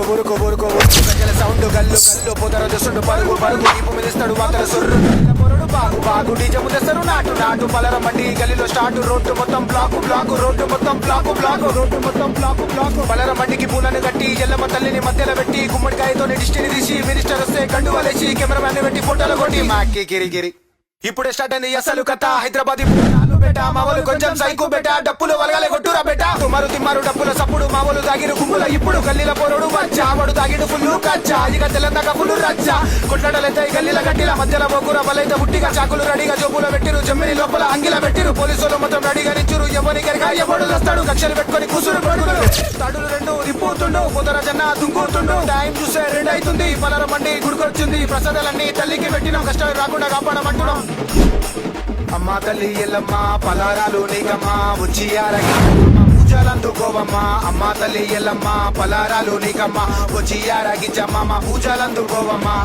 ఊరుకో ఊరుకో ఊరుకో ఊరుకో గజల సౌండ్ గల్లు గల్లు పొదర దసుడు పరుగు పరుగు దీపు మిదిస్తాడు వాతల సొర్రు పొరడు బాగు బాగు డీజము తెస్తారు నాటు నాటు పలర మండి గల్లీలో స్టార్ట్ రోడ్డు మొత్తం బ్లాకు బ్లాకు రోడ్డు మొత్తం బ్లాకు బ్లాకు రోడ్డు మొత్తం బ్లాకు బ్లాకు పలర మండికి పూలను కట్టి ఎల్లమ్మ తల్లిని మధ్యలో పెట్టి గుమ్మడికాయతో డిస్టిని తీసి మినిస్టర్ వస్తే కండు వలేసి కెమెరామ్యాన్ పెట్టి ఫోటోలు కొట్టి మాకి గిరి గిరి ఇప్పుడే స్టార్ట్ అయింది అసలు కథ హైదరాబాద్ బెట మామూలు కొంచెం సైకు బెట డప్పులు వలగలే కొట్టురా బెట తుమారు తిమ్మారు డప్పుల సప్పుడు మామూలు తాగిరు గుమ్ముల ఇప్పుడు గల్లీల పోరుడు వచ్చా వాడు తాగిడు ఫుల్లు కచ్చా ఇక తెల్లందాక ఫుల్లు రచ్చా కొట్లాడలైతే గల్లీల గట్టిల మధ్యలో పోకుర బలైతే ఉట్టిగా చాకులు రెడీగా జోబులో పెట్టిరు జమ్మిని లోపల అంగిల పెట్టిరు పోలీసులు మొత్తం రెడీగా నిచ్చురు ఎవరి గరిగా ఎవడు వస్తాడు కక్షలు పెట్టుకొని కూసురు కొడుకులు తడులు రెండు రిప్పుతుండు పొదర జన్న దుంకుతుండు టైం చూసే రెండు అవుతుంది పలర మండి గుడికొచ్చింది ప్రసాదాలన్నీ తల్లికి పెట్టినాం కష్టాలు రాకుండా కాపాడమంటున్నాం అమ్మా తల్లి ఎల్లమ్మ పలారాలు నీకమ్మా ఉచ్చియారగి పూజలందుకోవమ్మా అమ్మా తల్లి ఎల్లమ్మ పలారాలు నీకమ్మా ఉచ్చియారగిచ్చమ్మ పూజలందుకోవమ్మా